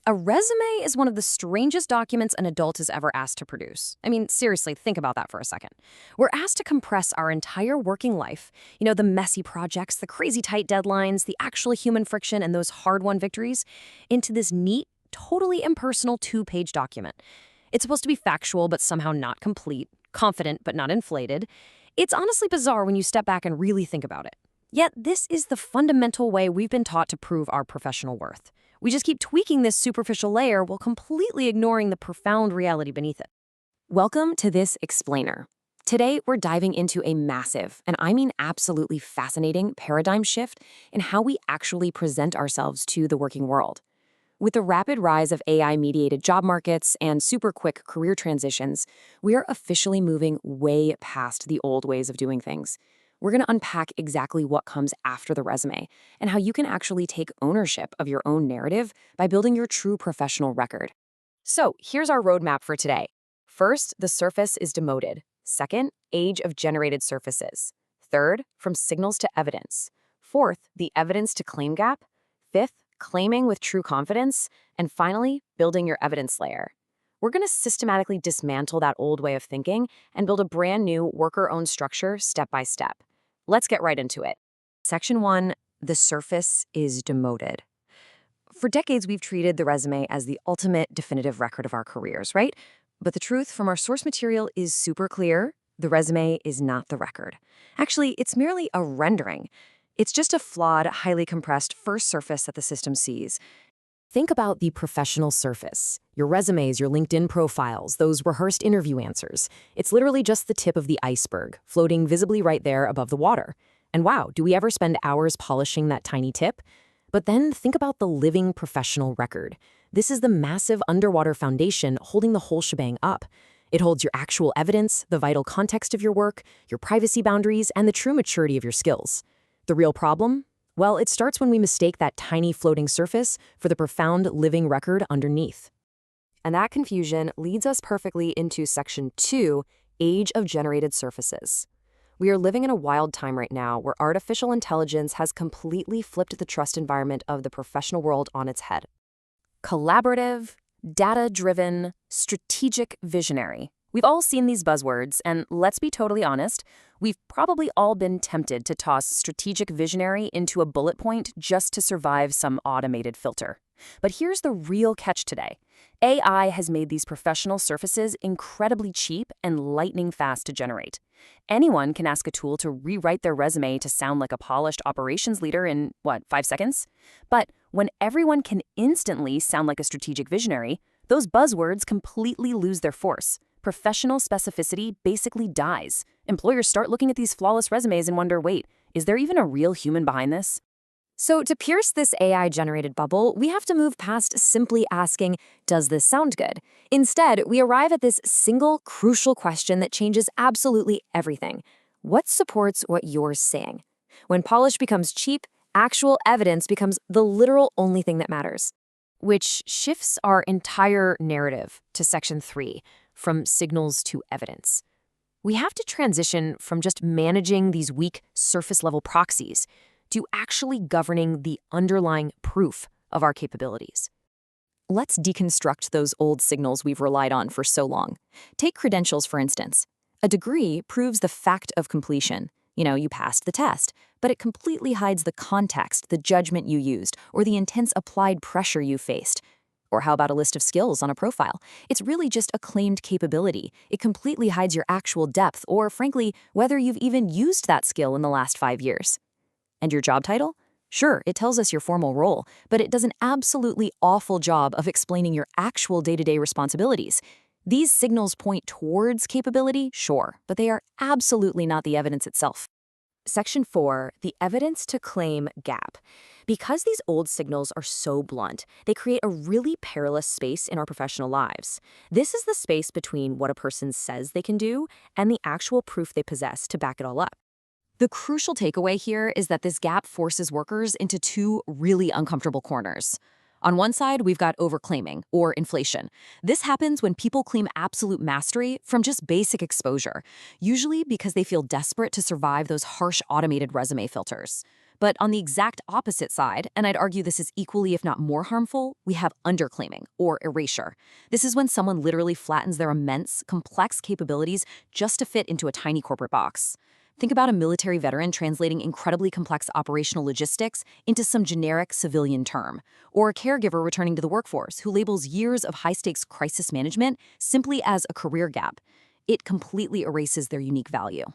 A resume is one of the strangest documents an adult is ever asked to produce. I mean, seriously, think about that for a second. We're asked to compress our entire working life, the messy projects, the crazy tight deadlines, the actual human friction, and those hard-won victories, into this neat, totally impersonal two-page document. It's supposed to be factual, but somehow not complete, confident, but not inflated. It's honestly bizarre when you step back and really think about it. Yet, this is the fundamental way we've been taught to prove our professional worth. We just keep tweaking this superficial layer while completely ignoring the profound reality beneath it. Welcome to this explainer. Today, we're diving into a massive, and I mean absolutely fascinating, paradigm shift in how we actually present ourselves to the working world. With the rapid rise of AI-mediated job markets and super quick career transitions, we are officially moving way past the old ways of doing things. We're going to unpack exactly what comes after the resume and how you can actually take ownership of your own narrative by building your true professional record. So here's our roadmap for today. First, the surface is demoted. Second, age of generated surfaces. Third, from signals to evidence. Fourth, the evidence to claim gap. Fifth, claiming with true confidence. And finally, building your evidence layer. We're going to systematically dismantle that old way of thinking and build a brand new worker-owned structure step by step. Let's get right into it. Section 1, the surface is demoted. For decades, we've treated the resume as the ultimate definitive record of our careers, right? But the truth from our source material is super clear. The resume is not the record. Actually, it's merely a rendering. It's just a flawed, highly compressed first surface that the system sees. Think about the professional surface. Your resumes, your LinkedIn profiles, those rehearsed interview answers. It's literally just the tip of the iceberg, floating visibly right there above the water. And wow, do we ever spend hours polishing that tiny tip? But then think about the living professional record. This is the massive underwater foundation holding the whole shebang up. It holds your actual evidence, the vital context of your work, your privacy boundaries, and the true maturity of your skills. The real problem? Well, it starts when we mistake that tiny floating surface for the profound living record underneath. And that confusion leads us perfectly into Section 2, Age of Generated Surfaces. We are living in a wild time right now where artificial intelligence has completely flipped the trust environment of the professional world on its head. Collaborative, data-driven, strategic visionary. We've all seen these buzzwords, and let's be totally honest, we've probably all been tempted to toss strategic visionary into a bullet point just to survive some automated filter. But here's the real catch today. AI has made these professional surfaces incredibly cheap and lightning fast to generate. Anyone can ask a tool to rewrite their resume to sound like a polished operations leader in, 5 seconds? But when everyone can instantly sound like a strategic visionary, those buzzwords completely lose their force. Professional specificity basically dies. Employers start looking at these flawless resumes and wonder, wait, is there even a real human behind this? So to pierce this AI-generated bubble, we have to move past simply asking, does this sound good? Instead, we arrive at this single, crucial question that changes absolutely everything. What supports what you're saying? When polish becomes cheap, actual evidence becomes the literal only thing that matters. Which shifts our entire narrative to Section 3, from signals to evidence. We have to transition from just managing these weak surface-level proxies to actually governing the underlying proof of our capabilities. Let's deconstruct those old signals we've relied on for so long. Take credentials, for instance. A degree proves the fact of completion. You passed the test, but it completely hides the context, the judgment you used, or the intense applied pressure you faced. Or how about a list of skills on a profile? It's really just a claimed capability. It completely hides your actual depth, or frankly, whether you've even used that skill in the last 5 years. And your job title? Sure, it tells us your formal role, but it does an absolutely awful job of explaining your actual day-to-day responsibilities. These signals point towards capability, sure, but they are absolutely not the evidence itself. Section 4, the evidence to claim gap. Because these old signals are so blunt, they create a really perilous space in our professional lives. This is the space between what a person says they can do and the actual proof they possess to back it all up. The crucial takeaway here is that this gap forces workers into two really uncomfortable corners. On one side, we've got overclaiming, or inflation. This happens when people claim absolute mastery from just basic exposure, usually because they feel desperate to survive those harsh automated resume filters. But on the exact opposite side, and I'd argue this is equally if not more harmful, we have underclaiming, or erasure. This is when someone literally flattens their immense, complex capabilities just to fit into a tiny corporate box. Think about a military veteran translating incredibly complex operational logistics into some generic civilian term, or a caregiver returning to the workforce who labels years of high-stakes crisis management simply as a career gap. It completely erases their unique value.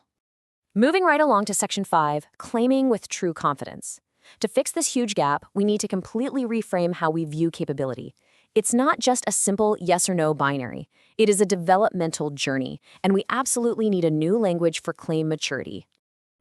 Moving right along to Section 5, claiming with true confidence. To fix this huge gap, we need to completely reframe how we view capability. It's not just a simple yes or no binary. It is a developmental journey, and we absolutely need a new language for claim maturity.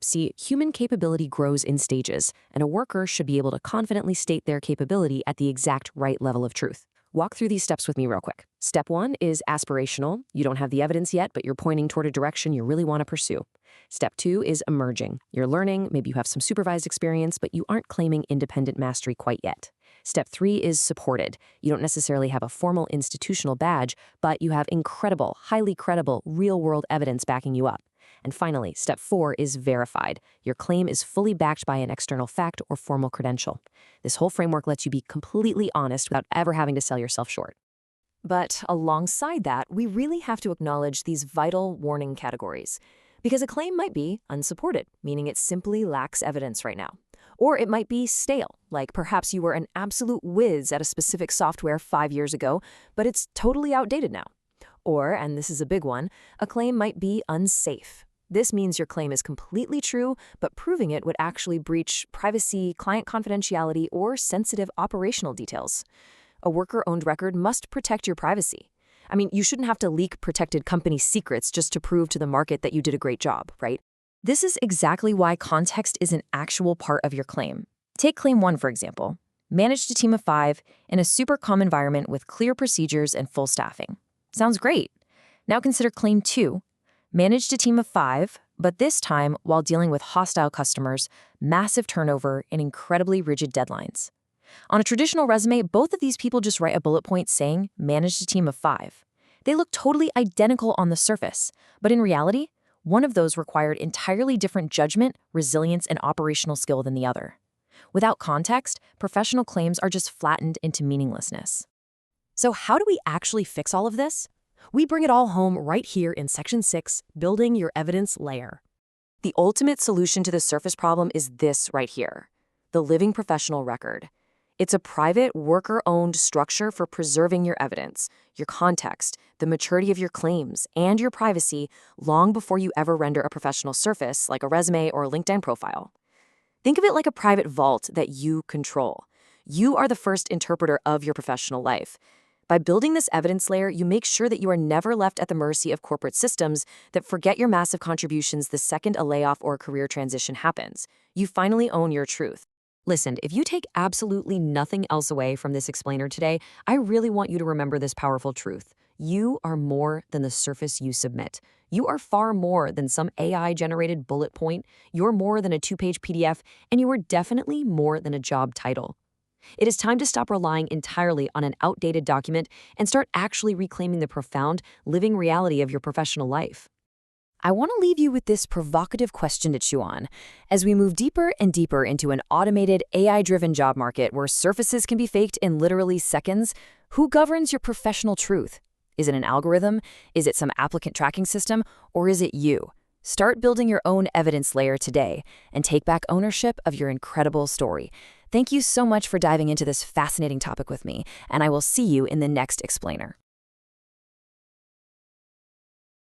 See, human capability grows in stages, and a worker should be able to confidently state their capability at the exact right level of truth. Walk through these steps with me real quick. Step 1 is aspirational. You don't have the evidence yet, but you're pointing toward a direction you really want to pursue. Step 2 is emerging. You're learning, maybe you have some supervised experience, but you aren't claiming independent mastery quite yet. Step 3 is supported. You don't necessarily have a formal institutional badge, but you have incredible, highly credible, real-world evidence backing you up. And finally, Step 4 is verified. Your claim is fully backed by an external fact or formal credential. This whole framework lets you be completely honest without ever having to sell yourself short. But alongside that, we really have to acknowledge these vital warning categories. Because a claim might be unsupported, meaning it simply lacks evidence right now. Or it might be stale, like perhaps you were an absolute whiz at a specific software 5 years ago, but it's totally outdated now. Or, and this is a big one, a claim might be unsafe. This means your claim is completely true, but proving it would actually breach privacy, client confidentiality, or sensitive operational details. A worker-owned record must protect your privacy. I mean, you shouldn't have to leak protected company secrets just to prove to the market that you did a great job, right? This is exactly why context is an actual part of your claim. Take Claim 1, for example. Managed a team of 5 in a super calm environment with clear procedures and full staffing. Sounds great. Now consider Claim 2. Managed a team of 5, but this time while dealing with hostile customers, massive turnover, and incredibly rigid deadlines. On a traditional resume, both of these people just write a bullet point saying, managed a team of 5. They look totally identical on the surface, but in reality, one of those required entirely different judgment, resilience, and operational skill than the other. Without context, professional claims are just flattened into meaninglessness. So how do we actually fix all of this? We bring it all home right here in Section 6, Building Your Evidence Layer. The ultimate solution to the surface problem is this right here, the living professional record. It's a private, worker-owned structure for preserving your evidence, your context, the maturity of your claims, and your privacy long before you ever render a professional surface like a resume or a LinkedIn profile. Think of it like a private vault that you control. You are the first interpreter of your professional life. By building this evidence layer, you make sure that you are never left at the mercy of corporate systems that forget your massive contributions the second a layoff or a career transition happens. You finally own your truth. Listen, if you take absolutely nothing else away from this explainer today, I really want you to remember this powerful truth. You are more than the surface you submit. You are far more than some AI-generated bullet point. You're more than a 2-page PDF, and you are definitely more than a job title. It is time to stop relying entirely on an outdated document and start actually reclaiming the profound, living reality of your professional life. I want to leave you with this provocative question to chew on. As we move deeper and deeper into an automated, AI-driven job market where surfaces can be faked in literally seconds, who governs your professional truth? Is it an algorithm? Is it some applicant tracking system? Or is it you? Start building your own evidence layer today and take back ownership of your incredible story. Thank you so much for diving into this fascinating topic with me, and I will see you in the next explainer.